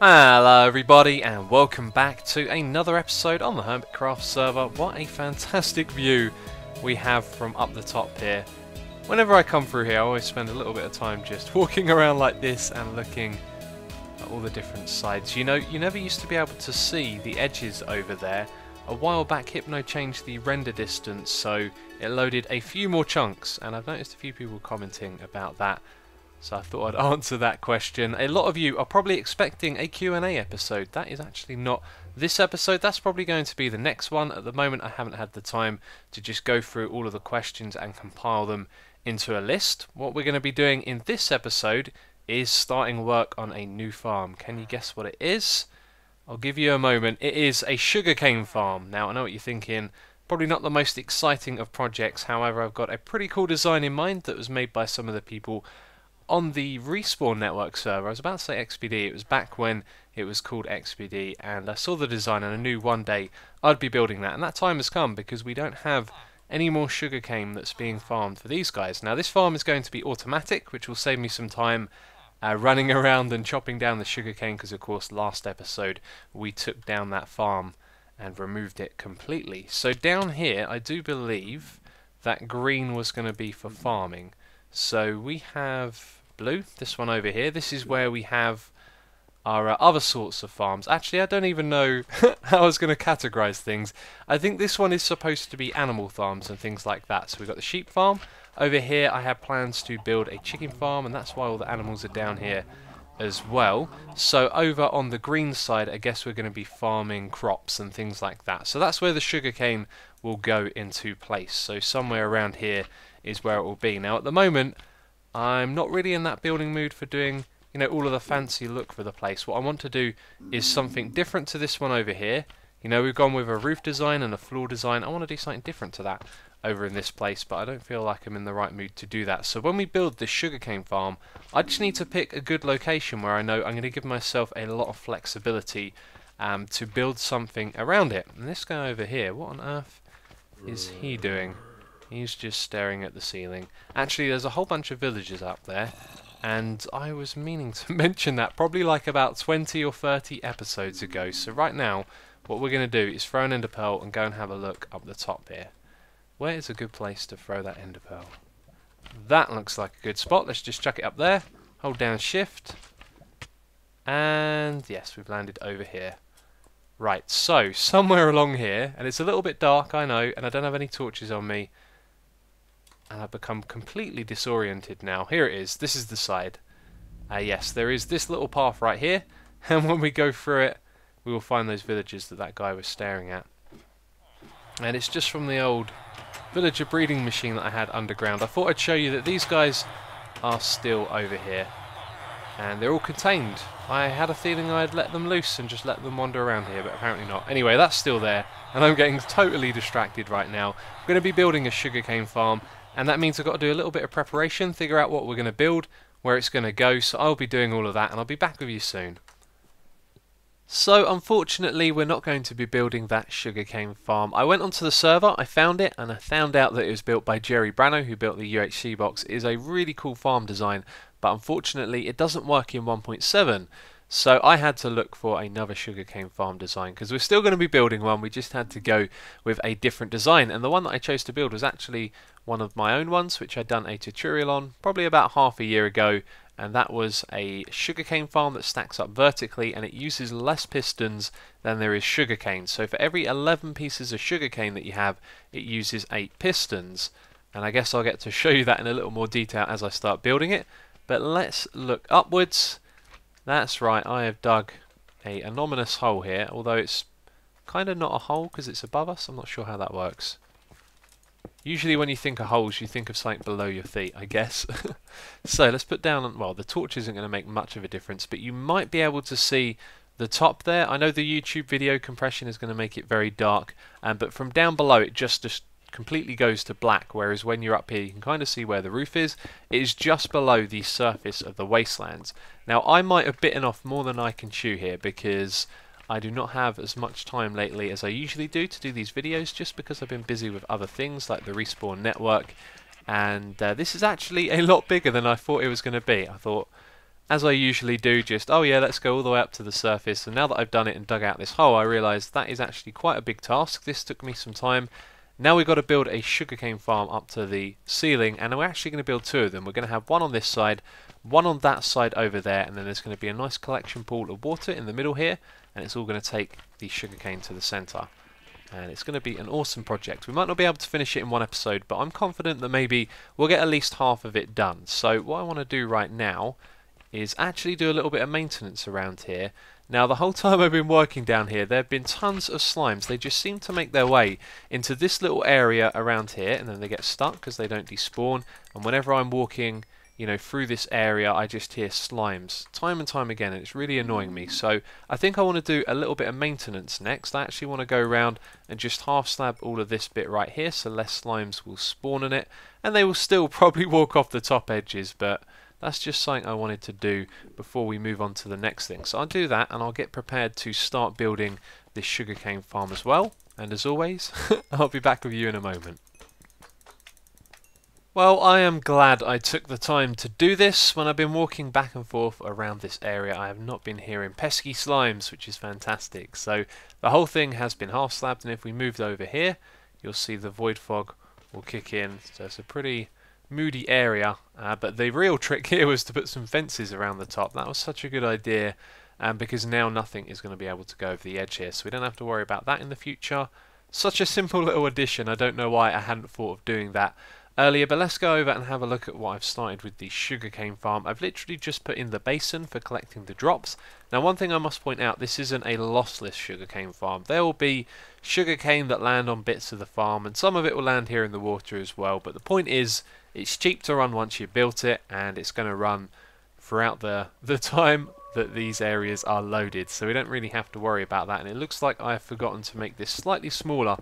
Hello everybody and welcome back to another episode on the Hermitcraft server. What a fantastic view we have from up the top here. Whenever I come through here I always spend a little bit of time just walking around like this and looking at all the different sides. You know, you never used to be able to see the edges over there. A while back Hypno changed the render distance so it loaded a few more chunks, and I've noticed a few people commenting about that. So I thought I'd answer that question. A lot of you are probably expecting a Q&A episode. That is actually not this episode. That's probably going to be the next one. At the moment I haven't had the time to just go through all of the questions and compile them into a list. What we're going to be doing in this episode is starting work on a new farm. Can you guess what it is? I'll give you a moment. It is a sugarcane farm. Now I know what you're thinking. Probably not the most exciting of projects. However, I've got a pretty cool design in mind that was made by some of the people on the Respawn network server. I was about to say XPD, it was back when it was called XPD, and I saw the design and I knew one day I'd be building that, and that time has come because we don't have any more sugarcane that's being farmed for these guys. Now this farm is going to be automatic, which will save me some time running around and chopping down the sugarcane, because of course last episode we took down that farm and removed it completely. So down here I do believe that green was going to be for farming. So we have blue, this one over here. This is where we have our other sorts of farms. Actually, I don't even know how I was going to categorize things. I think this one is supposed to be animal farms and things like that. So we've got the sheep farm. Over here I have plans to build a chicken farm, and that's why all the animals are down here as well. So over on the green side I guess we're going to be farming crops and things like that. So that's where the sugarcane will go into place. So somewhere around here is where it will be. Now at the moment I'm not really in that building mood for doing, you know, all of the fancy look for the place. What I want to do is something different to this one over here. You know, we've gone with a roof design and a floor design. I want to do something different to that over in this place, but I don't feel like I'm in the right mood to do that. So when we build this sugarcane farm, I just need to pick a good location where I know I'm going to give myself a lot of flexibility to build something around it. And this guy over here, what on earth is he doing? He's just staring at the ceiling. Actually, there's a whole bunch of villagers up there, and I was meaning to mention that probably like about 20 or 30 episodes ago. So right now, what we're going to do is throw an ender pearl and go and have a look up the top here. Where is a good place to throw that ender pearl? That looks like a good spot. Let's just chuck it up there. Hold down shift. And yes, we've landed over here. Right, so somewhere along here, and it's a little bit dark, I know, and I don't have any torches on me. And I've become completely disoriented now. Here it is. This is the side. Yes, there is this little path right here. And when we go through it, we will find those villagers that guy was staring at. And it's just from the old villager breeding machine that I had underground. I thought I'd show you that these guys are still over here. And they're all contained. I had a feeling I'd let them loose and just let them wander around here, but apparently not. Anyway, that's still there. And I'm getting totally distracted right now. I'm going to be building a sugarcane farm, and that means I've got to do a little bit of preparation, figure out what we're going to build, where it's going to go, so I'll be doing all of that, and I'll be back with you soon. So unfortunately we're not going to be building that sugarcane farm. I went onto the server, I found it, and I found out that it was built by Jerry Brano, who built the UHC box. It is a really cool farm design, but unfortunately it doesn't work in 1.7. So I had to look for another sugarcane farm design, because we're still going to be building one, we just had to go with a different design. And the one that I chose to build was actually one of my own ones, which I'd done a tutorial on probably about half a year ago, and that was a sugarcane farm that stacks up vertically, and it uses less pistons than there is sugarcane. So for every 11 pieces of sugarcane that you have, it uses 8 pistons, and I guess I'll get to show you that in a little more detail as I start building it. But let's look upwards. That's right, I have dug a anonymous hole here, although it's kind of not a hole because it's above us. I'm not sure how that works. Usually when you think of holes, you think of something below your feet, I guess. So let's put down, well, the torch isn't going to make much of a difference, but you might be able to see the top there. I know the YouTube video compression is going to make it very dark, but from down below it just completely goes to black, whereas when you're up here you can kind of see where the roof is. It is just below the surface of the wastelands. Now I might have bitten off more than I can chew here, because I do not have as much time lately as I usually do to do these videos, just because I've been busy with other things like the Respawn network, and this is actually a lot bigger than I thought it was going to be. I thought as I usually do, just, oh yeah, let's go all the way up to the surface. And now that I've done it and dug out this hole, I realise that is actually quite a big task. This took me some time. Now we've got to build a sugarcane farm up to the ceiling, and we're actually going to build two of them. We're going to have one on this side, one on that side over there, and then there's going to be a nice collection pool of water in the middle here, and it's all going to take the sugarcane to the centre. And it's going to be an awesome project. We might not be able to finish it in one episode, but I'm confident that maybe we'll get at least half of it done. So what I want to do right now is actually do a little bit of maintenance around here. Now, the whole time I've been working down here, there have been tons of slimes. They just seem to make their way into this little area around here, and then they get stuck because they don't despawn. And whenever I'm walking, you know, through this area, I just hear slimes time and time again, and it's really annoying me. So I think I want to do a little bit of maintenance next. I actually want to go around and just half slab all of this bit right here, so less slimes will spawn in it, and they will still probably walk off the top edges, but that's just something I wanted to do before we move on to the next thing. So I'll do that, and I'll get prepared to start building this sugarcane farm as well. And as always, I'll be back with you in a moment. Well, I am glad I took the time to do this. When I've been walking back and forth around this area, I have not been hearing pesky slimes, which is fantastic. So the whole thing has been half slabbed, and if we moved over here, you'll see the void fog will kick in. So it's a pretty moody area, but the real trick here was to put some fences around the top. That was such a good idea, because now nothing is going to be able to go over the edge here, so we don't have to worry about that in the future. Such a simple little addition. I don't know why I hadn't thought of doing that earlier, but let's go over and have a look at what I've started with the sugarcane farm. I've literally just put in the basin for collecting the drops. Now, one thing I must point out, this isn't a lossless sugarcane farm. There will be sugarcane that land on bits of the farm, and some of it will land here in the water as well, but the point is, it's cheap to run once you've built it, and it's going to run throughout the time that these areas are loaded, so we don't really have to worry about that. And it looks like I have forgotten to make this slightly smaller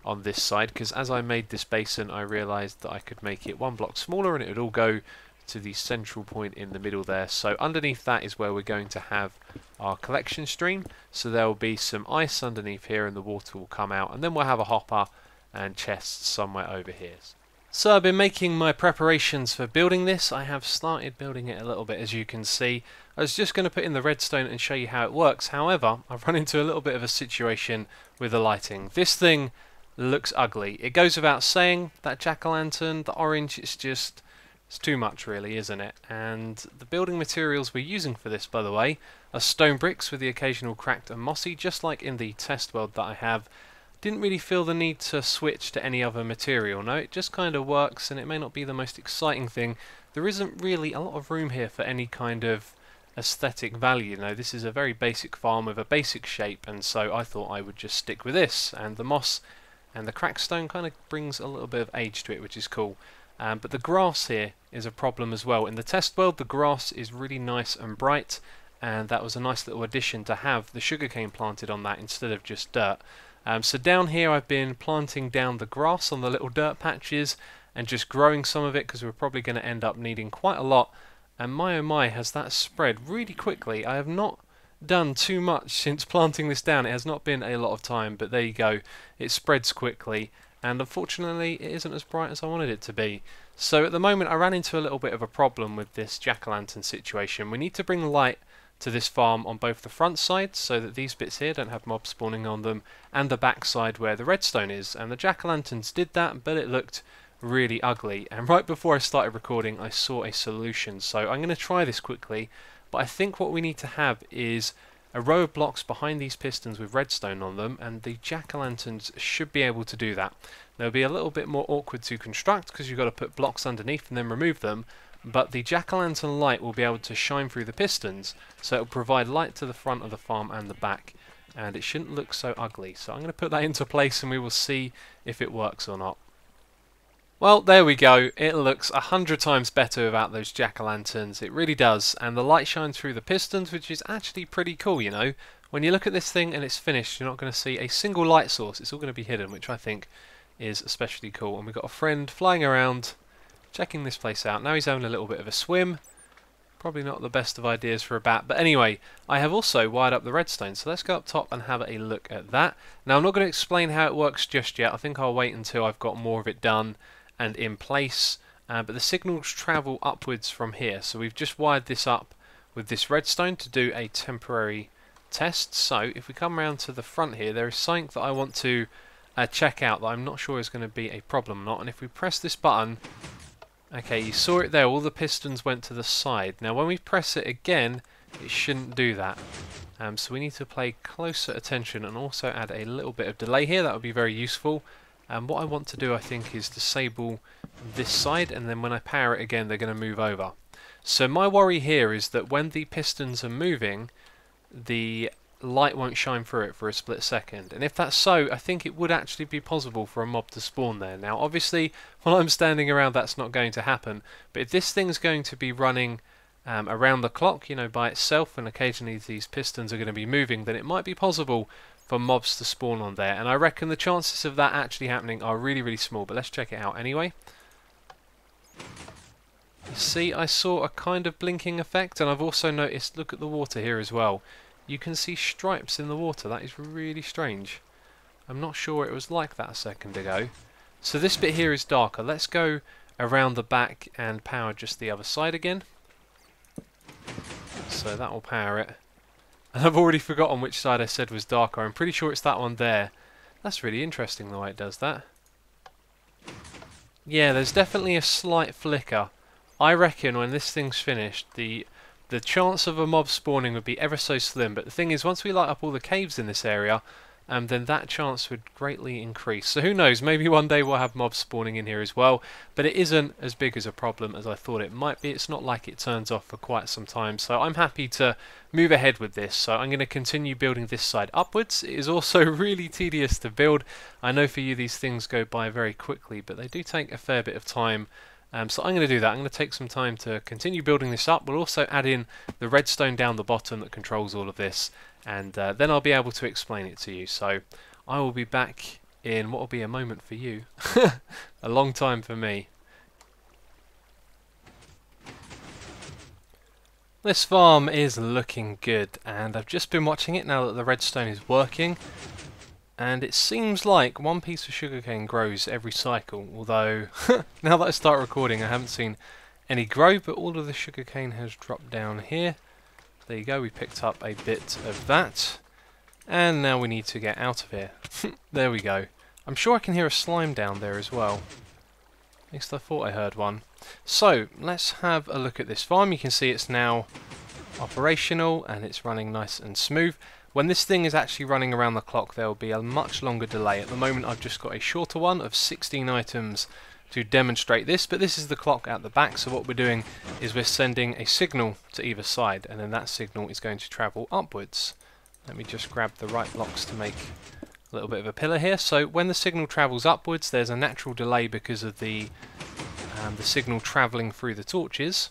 on this side, because as I made this basin, I realised that I could make it one block smaller and it would all go to the central point in the middle there. So underneath that is where we're going to have our collection stream, so there will be some ice underneath here and the water will come out, and then we'll have a hopper and chests somewhere over here. So I've been making my preparations for building this. I have started building it a little bit, as you can see. I was just going to put in the redstone and show you how it works. However, I've run into a little bit of a situation with the lighting. This thing looks ugly. It goes without saying, that jack-o'-lantern, the orange, it's too much really, isn't it? And the building materials we're using for this, by the way, are stone bricks with the occasional cracked and mossy, just like in the test world that I have. Didn't really feel the need to switch to any other material. No, it just kind of works, and it may not be the most exciting thing. There isn't really a lot of room here for any kind of aesthetic value. No, this is a very basic farm with a basic shape, and so I thought I would just stick with this. And the moss and the cracked stone kind of brings a little bit of age to it, which is cool. But the grass here is a problem as well. In the test world, the grass is really nice and bright, and that was a nice little addition to have the sugarcane planted on that instead of just dirt. So down here I've been planting down the grass on the little dirt patches and just growing some of it, because we're probably going to end up needing quite a lot. And my oh my, has that spread really quickly. I have not done too much since planting this down. It has not been a lot of time, but there you go. It spreads quickly, and unfortunately it isn't as bright as I wanted it to be. So at the moment I ran into a little bit of a problem with this jack-o'-lantern situation. We need to bring light to this farm on both the front side, so that these bits here don't have mobs spawning on them, and the back side where the redstone is. And the jack-o'-lanterns did that, but it looked really ugly. And right before I started recording, I saw a solution. So I'm going to try this quickly, but I think what we need to have is a row of blocks behind these pistons with redstone on them, and the jack-o'-lanterns should be able to do that. They'll be a little bit more awkward to construct because you've got to put blocks underneath and then remove them, but the jack-o'-lantern light will be able to shine through the pistons, so it will provide light to the front of the farm and the back, and it shouldn't look so ugly. So I'm going to put that into place and we will see if it works or not. Well, there we go. It looks 100 times better without those jack-o'-lanterns. It really does, and the light shines through the pistons, which is actually pretty cool, you know. When you look at this thing and it's finished, you're not going to see a single light source. It's all going to be hidden, which I think is especially cool. And we've got a friend flying around checking this place out. Now he's having a little bit of a swim. Probably not the best of ideas for a bat, but anyway, I have also wired up the redstone, so let's go up top and have a look at that. Now I'm not going to explain how it works just yet. I think I'll wait until I've got more of it done and in place, but the signals travel upwards from here, so we've just wired this up with this redstone to do a temporary test. So if we come around to the front here, there is something that I want to check out that I'm not sure is going to be a problem or not. And if we press this button, okay, you saw it there, all the pistons went to the side. Now when we press it again, it shouldn't do that. So we need to pay closer attention and also add a little bit of delay here. That would be very useful. What I want to do, I think, is disable this side, and then when I power it again, they're going to move over. So my worry here is that when the pistons are moving, the light won't shine through it for a split second. And if that's so, I think it would actually be possible for a mob to spawn there. Now obviously while I'm standing around, that's not going to happen, but if this thing's going to be running around the clock, you know, by itself, and occasionally these pistons are going to be moving, then it might be possible for mobs to spawn on there. And I reckon the chances of that actually happening are really, really small, but let's check it out anyway. You see, I saw a kind of blinking effect, and I've also noticed, look at the water here as well. You can see stripes in the water. That is really strange. I'm not sure it was like that a second ago. So this bit here is darker. Let's go around the back and power just the other side again. So that will power it. And I've already forgotten which side I said was darker. I'm pretty sure it's that one there. That's really interesting the way it does that. Yeah, there's definitely a slight flicker. I reckon when this thing's finished, the chance of a mob spawning would be ever so slim, but the thing is, once we light up all the caves in this area, then that chance would greatly increase. So who knows, maybe one day we'll have mobs spawning in here as well, but it isn't as big as a problem as I thought it might be. It's not like it turns off for quite some time, so I'm happy to move ahead with this. So I'm going to continue building this side upwards. It is also really tedious to build. I know for you these things go by very quickly, but they do take a fair bit of time. So I'm going to do that. I'm going to take some time to continue building this up. We'll also add in the redstone down the bottom that controls all of this, and then I'll be able to explain it to you. So I will be back in what will be a moment for you, a long time for me. This farm is looking good, and I've just been watching it now that the redstone is working. And it seems like one piece of sugarcane grows every cycle, although now that I start recording I haven't seen any grow, but all of the sugarcane has dropped down here. There you go, we picked up a bit of that. And now we need to get out of here. There we go. I'm sure I can hear a slime down there as well. At least I thought I heard one. So, let's have a look at this farm. You can see it's now operational and it's running nice and smooth. When this thing is actually running around the clock, there will be a much longer delay. At the moment I've just got a shorter one of 16 items to demonstrate this, but this is the clock at the back, so what we're doing is we're sending a signal to either side, and then that signal is going to travel upwards. Let me just grab the right blocks to make a little bit of a pillar here. So when the signal travels upwards, there's a natural delay because of the signal travelling through the torches,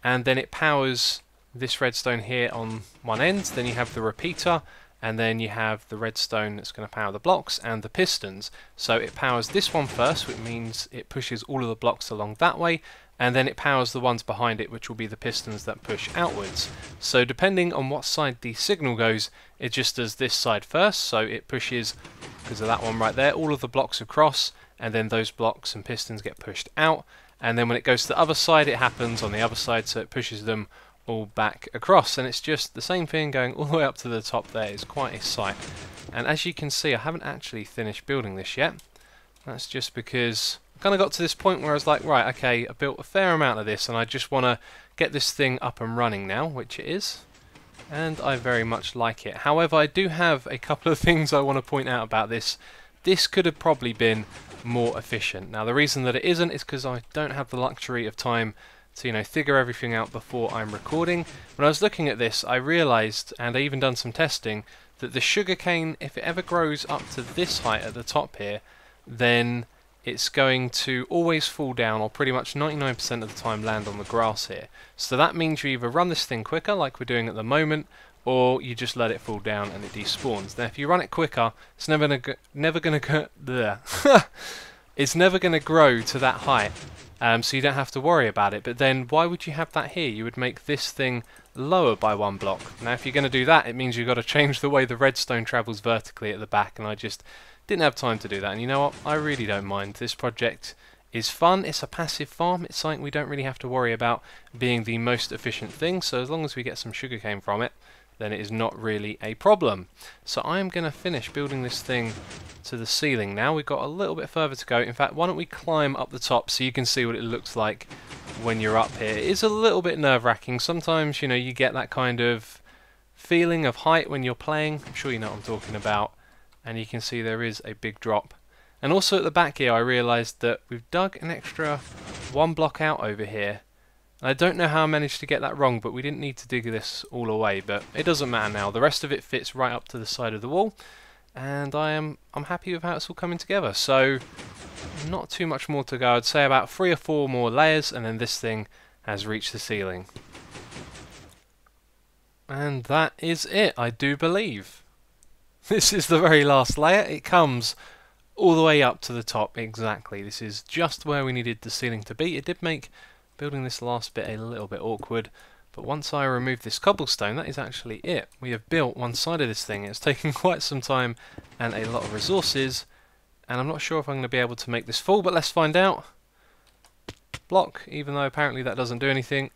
and then it powers this redstone here on one end. Then you have the repeater, and then you have the redstone that's going to power the blocks and the pistons. So it powers this one first, which means it pushes all of the blocks along that way, and then it powers the ones behind it, which will be the pistons that push outwards. So depending on what side the signal goes, it just does this side first, so it pushes, because of that one right there, all of the blocks across, and then those blocks and pistons get pushed out, and then when it goes to the other side, it happens on the other side, so it pushes them all back across, and it's just the same thing going all the way up to the top there. It's quite a sight. And as you can see, I haven't actually finished building this yet. That's just because I kind of got to this point where I was like, right, okay, I built a fair amount of this and I just want to get this thing up and running now, which it is, and I very much like it. However, I do have a couple of things I want to point out about this. This could have probably been more efficient. Now the reason that it isn't is because I don't have the luxury of time to, you know, figure everything out before I'm recording. When I was looking at this, I realised, and I even done some testing, that the sugarcane, if it ever grows up to this height at the top here, then it's going to always fall down, or pretty much 99% of the time land on the grass here. So that means you either run this thing quicker, like we're doing at the moment, or you just let it fall down and it despawns. Now if you run it quicker, it's never gonna grow to that height. So you don't have to worry about it. But then why would you have that here? You would make this thing lower by one block. Now if you're going to do that, it means you've got to change the way the redstone travels vertically at the back, and I just didn't have time to do that. And you know what? I really don't mind. This project is fun. It's a passive farm. It's something we don't really have to worry about being the most efficient thing. So as long as we get some sugarcane from it, then it is not really a problem. So I'm going to finish building this thing to the ceiling now. We've got a little bit further to go. In fact, why don't we climb up the top so you can see what it looks like when you're up here. It is a little bit nerve-wracking. Sometimes, you know, you get that kind of feeling of height when you're playing. I'm sure you know what I'm talking about. And you can see there is a big drop. And also at the back here I realised that we've dug an extra 1 block out over here. And I don't know how I managed to get that wrong, but we didn't need to dig this all away, but it doesn't matter now. The rest of it fits right up to the side of the wall, and I'm happy with how it's all coming together. So not too much more to go. I'd say about 3 or 4 more layers and then this thing has reached the ceiling. And that is it, I do believe. This is the very last layer. It comes all the way up to the top exactly. This is just where we needed the ceiling to be. It did make building this last bit a little bit awkward, but once I remove this cobblestone, that is actually it. We have built one side of this thing. It's taken quite some time and a lot of resources, and I'm not sure if I'm going to be able to make this full, but let's find out. Block, even though apparently that doesn't do anything.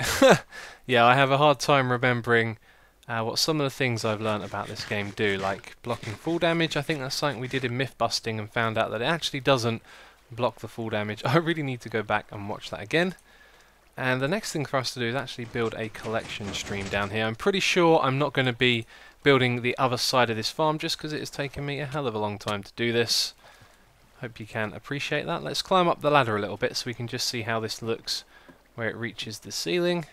Yeah, I have a hard time remembering what some of the things I've learnt about this game do, like blocking full damage. I think that's something we did in myth busting and found out that it actually doesn't block the full damage. I really need to go back and watch that again. And the next thing for us to do is actually build a collection stream down here. I'm pretty sure I'm not going to be building the other side of this farm just because it has taken me a hell of a long time to do this. Hope you can appreciate that. Let's climb up the ladder a little bit so we can just see how this looks where it reaches the ceiling.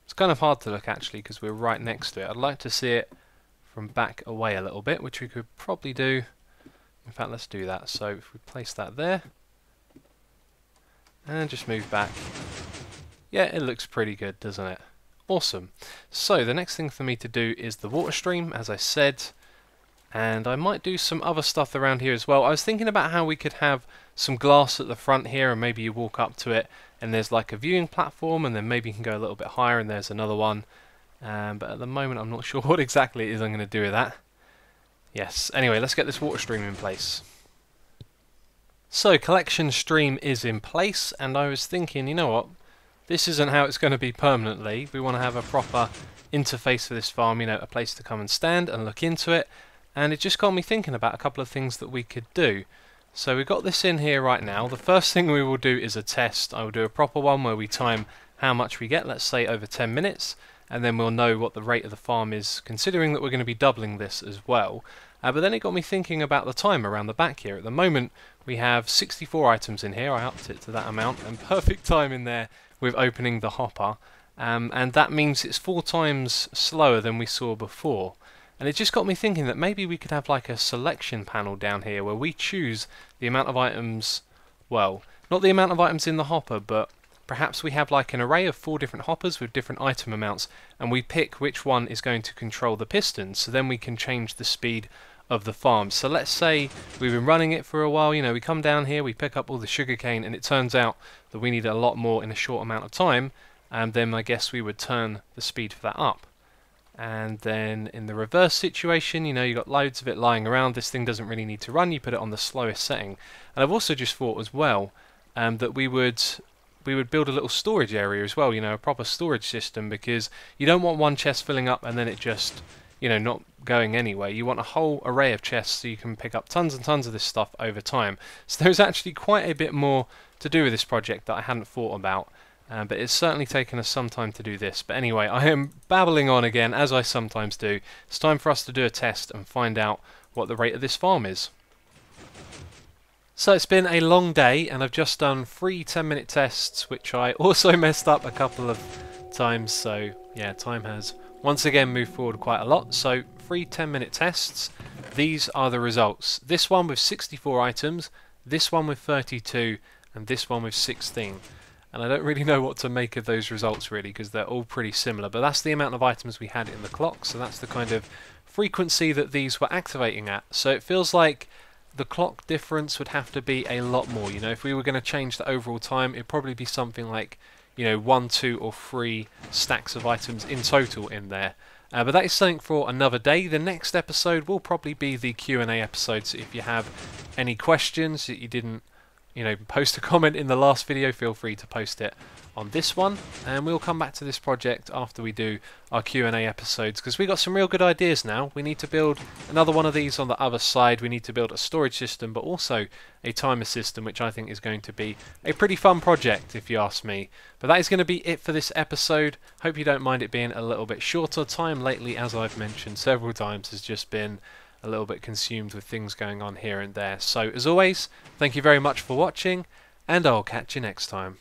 It's kind of hard to look actually because we're right next to it. I'd like to see it from back away a little bit, which we could probably do. In fact, let's do that. So if we place that there and just move back. Yeah, it looks pretty good, doesn't it? Awesome. So the next thing for me to do is the water stream, as I said. And I might do some other stuff around here as well. I was thinking about how we could have some glass at the front here, and maybe you walk up to it and there's like a viewing platform, and then maybe you can go a little bit higher and there's another one. But at the moment I'm not sure what exactly it is I'm going to do with that. Yes, anyway, let's get this water stream in place. So collection stream is in place, and I was thinking, you know what, this isn't how it's going to be permanently. We want to have a proper interface for this farm, you know, a place to come and stand and look into it. And it just got me thinking about a couple of things that we could do. So we've got this in here right now. The first thing we will do is a test. I will do a proper one where we time how much we get, let's say over 10 minutes, and then we'll know what the rate of the farm is, considering that we're going to be doubling this as well. But then it got me thinking about the time around the back here. At the moment we have 64 items in here. I upped it to that amount, and perfect time in there with opening the hopper. And that means it's 4 times slower than we saw before. And it just got me thinking that maybe we could have like a selection panel down here where we choose the amount of items, well, not the amount of items in the hopper, but perhaps we have like an array of 4 different hoppers with different item amounts, and we pick which one is going to control the pistons, so then we can change the speed of the farm. So let's say we've been running it for a while, you know, we come down here, we pick up all the sugarcane, and it turns out that we need a lot more in a short amount of time, and then I guess we would turn the speed for that up. And then in the reverse situation, you know, you've got loads of it lying around, this thing doesn't really need to run, you put it on the slowest setting. And I've also just thought as well that we would build a little storage area as well, you know, a proper storage system, because you don't want one chest filling up and then it just, you know, not going anywhere. You want a whole array of chests so you can pick up tons and tons of this stuff over time. So there's actually quite a bit more to do with this project that I hadn't thought about. But it's certainly taken us some time to do this. But anyway, I am babbling on again, as I sometimes do. It's time for us to do a test and find out what the rate of this farm is. So it's been a long day, and I've just done 3 10-minute tests, which I also messed up a couple of times. So yeah, time has once again moved forward quite a lot. So 3 10-minute tests. These are the results. This one with 64 items, this one with 32, and this one with 16. And I don't really know what to make of those results really, because they're all pretty similar, but that's the amount of items we had in the clock, so that's the kind of frequency that these were activating at. So it feels like the clock difference would have to be a lot more. You know, if we were going to change the overall time, it'd probably be something like, you know, 1, 2 or 3 stacks of items in total in there. But that is something for another day. The next episode will probably be the Q&A episode, so if you have any questions that you didn't you know, post a comment in the last video, feel free to post it on this one, and we'll come back to this project after we do our Q&A episodes, because we got some real good ideas now. We need to build another one of these on the other side. We need to build a storage system, but also a timer system, which I think is going to be a pretty fun project, if you ask me. But that is going to be it for this episode. Hope you don't mind it being a little bit shorter. Time lately, as I've mentioned several times, has just been a little bit consumed with things going on here and there. So, as always, thank you very much for watching, and I'll catch you next time.